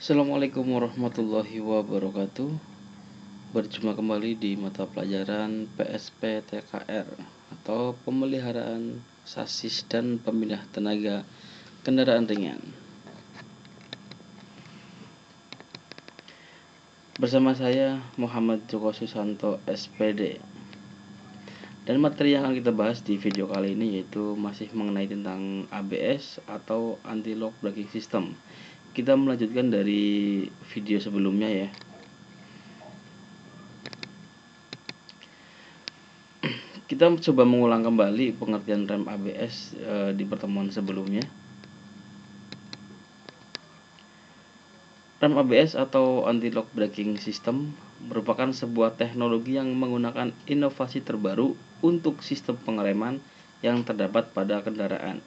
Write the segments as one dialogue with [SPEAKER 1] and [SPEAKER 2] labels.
[SPEAKER 1] Assalamualaikum warahmatullahi wabarakatuh. Berjumpa kembali di mata pelajaran PSPTKR atau Pemeliharaan Sasis dan Pemindah Tenaga Kendaraan Ringan. Bersama saya Muhammad Joko Susanto SPD. Dan materi yang akan kita bahas di video kali ini yaitu masih mengenai tentang ABS atau Anti-Lock Braking System. Kita melanjutkan dari video sebelumnya ya. Kita coba mengulang kembali pengertian rem ABS di pertemuan sebelumnya. Rem ABS atau Anti-Lock Braking System merupakan sebuah teknologi yang menggunakan inovasi terbaru untuk sistem pengereman yang terdapat pada kendaraan.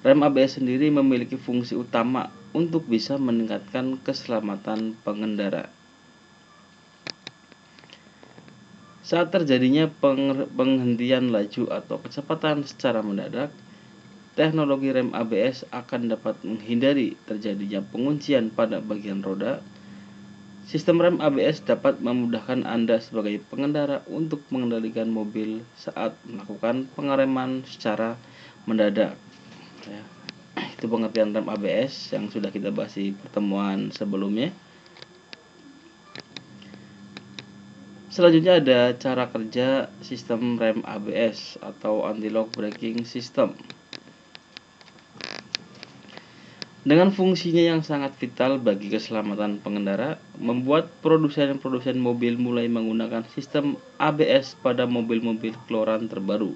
[SPEAKER 1] Rem ABS sendiri memiliki fungsi utama untuk bisa meningkatkan keselamatan pengendara. Saat terjadinya penghentian laju atau kecepatan secara mendadak, teknologi rem ABS akan dapat menghindari terjadinya penguncian pada bagian roda. Sistem rem ABS dapat memudahkan Anda sebagai pengendara untuk mengendalikan mobil saat melakukan pengereman secara mendadak. Ya, itu pengertian rem ABS yang sudah kita bahas di pertemuan sebelumnya. Selanjutnya ada cara kerja sistem rem ABS atau Anti-Lock Braking System. Dengan fungsinya yang sangat vital bagi keselamatan pengendara, membuat produsen mobil mulai menggunakan sistem ABS pada mobil-mobil keluaran terbaru.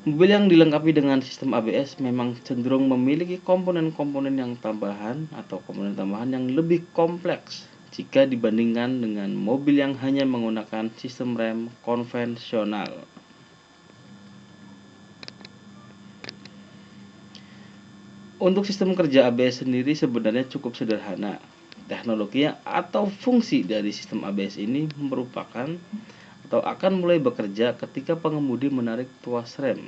[SPEAKER 1] Mobil yang dilengkapi dengan sistem ABS memang cenderung memiliki komponen-komponen yang tambahan atau komponen tambahan yang lebih kompleks jika dibandingkan dengan mobil yang hanya menggunakan sistem rem konvensional. Untuk sistem kerja ABS sendiri sebenarnya cukup sederhana. Teknologi atau fungsi dari sistem ABS ini merupakan atau akan mulai bekerja ketika pengemudi menarik tuas rem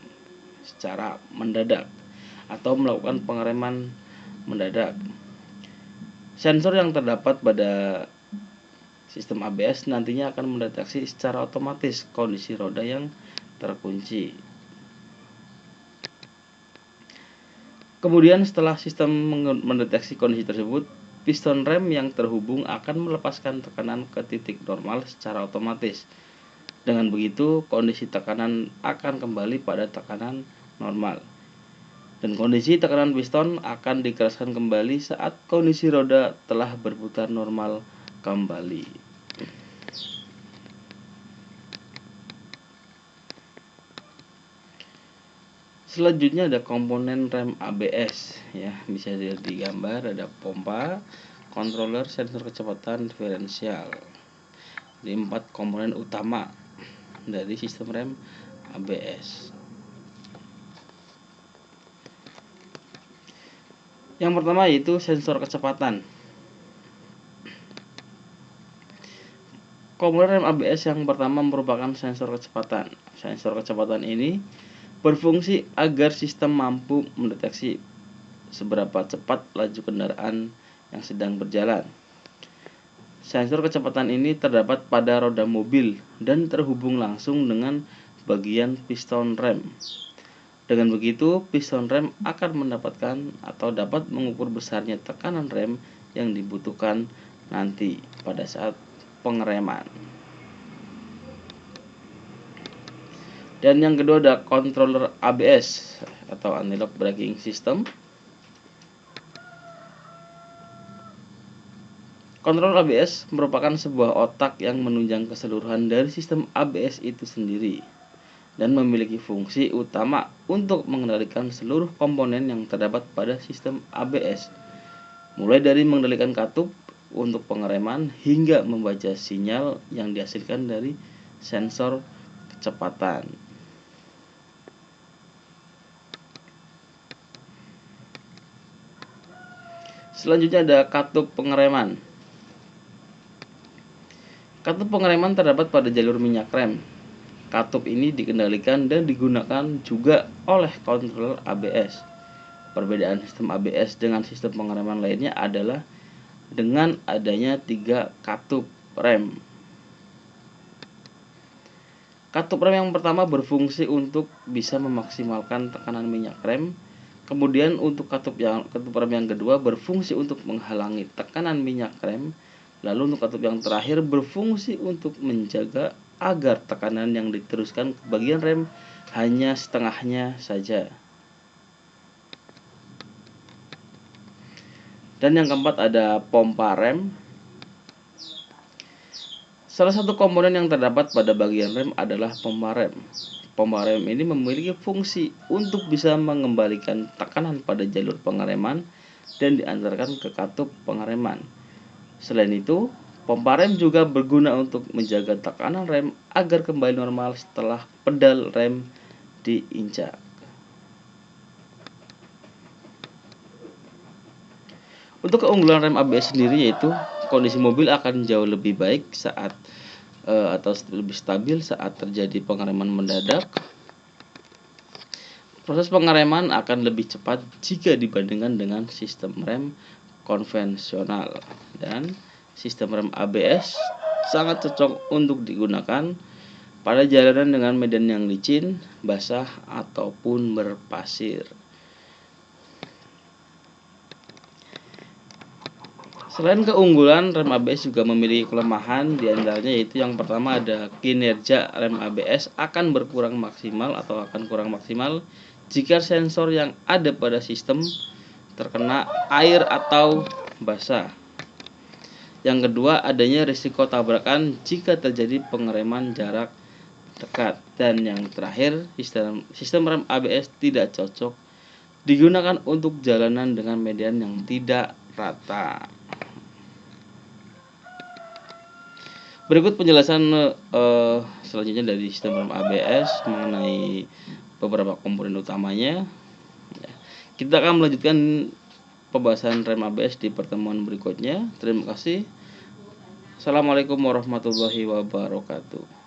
[SPEAKER 1] secara mendadak atau melakukan pengereman mendadak. Sensor yang terdapat pada sistem ABS nantinya akan mendeteksi secara otomatis kondisi roda yang terkunci. Kemudian setelah sistem mendeteksi kondisi tersebut, piston rem yang terhubung akan melepaskan tekanan ke titik normal secara otomatis. Dengan begitu, kondisi tekanan akan kembali pada tekanan normal. Dan kondisi tekanan piston akan dikeraskan kembali saat kondisi roda telah berputar normal kembali. Selanjutnya ada komponen rem ABS ya, bisa dilihat di gambar, ada pompa, controller, sensor kecepatan, diferensial. Di 4 komponen utama dari sistem rem ABS. Yang pertama yaitu sensor kecepatan. Komponen rem ABS yang pertama merupakan sensor kecepatan. Sensor kecepatan ini berfungsi agar sistem mampu mendeteksi seberapa cepat laju kendaraan yang sedang berjalan. Sensor kecepatan ini terdapat pada roda mobil dan terhubung langsung dengan bagian piston rem. Dengan begitu, piston rem akan mendapatkan atau dapat mengukur besarnya tekanan rem yang dibutuhkan nanti pada saat pengereman. Dan yang kedua ada controller ABS atau Anti-Lock Braking System. Kontrol ABS merupakan sebuah otak yang menunjang keseluruhan dari sistem ABS itu sendiri dan memiliki fungsi utama untuk mengendalikan seluruh komponen yang terdapat pada sistem ABS, mulai dari mengendalikan katup untuk pengereman hingga membaca sinyal yang dihasilkan dari sensor kecepatan. Selanjutnya ada katup pengereman. Katup pengereman terdapat pada jalur minyak rem. Katup ini dikendalikan dan digunakan juga oleh kontroler ABS. Perbedaan sistem ABS dengan sistem pengereman lainnya adalah dengan adanya 3 katup rem. Katup rem yang pertama berfungsi untuk bisa memaksimalkan tekanan minyak rem. Kemudian untuk katup rem yang kedua berfungsi untuk menghalangi tekanan minyak rem. Lalu untuk katup yang terakhir berfungsi untuk menjaga agar tekanan yang diteruskan ke bagian rem hanya setengahnya saja. Dan yang keempat ada pompa rem. Salah satu komponen yang terdapat pada bagian rem adalah pompa rem. Pompa rem ini memiliki fungsi untuk bisa mengembalikan tekanan pada jalur pengereman dan diantarkan ke katup pengereman. Selain itu, pompa rem juga berguna untuk menjaga tekanan rem agar kembali normal setelah pedal rem diinjak. Untuk keunggulan rem ABS sendiri yaitu kondisi mobil akan jauh lebih baik saat atau lebih stabil saat terjadi pengereman mendadak. Proses pengereman akan lebih cepat jika dibandingkan dengan sistem rem konvensional, dan sistem rem ABS sangat cocok untuk digunakan pada jalanan dengan medan yang licin, basah, ataupun berpasir. Selain keunggulan, rem ABS juga memiliki kelemahan, diantaranya yaitu yang pertama ada kinerja rem ABS akan berkurang maksimal atau akan kurang maksimal jika sensor yang ada pada sistem terkena air atau basah. Yang kedua, adanya risiko tabrakan jika terjadi pengereman jarak dekat. Dan yang terakhir, sistem rem ABS tidak cocok digunakan untuk jalanan dengan medan yang tidak rata. Berikut penjelasan selanjutnya dari sistem rem ABS mengenai beberapa komponen utamanya. Kita akan melanjutkan pembahasan rem ABS di pertemuan berikutnya. Terima kasih. Assalamualaikum warahmatullahi wabarakatuh.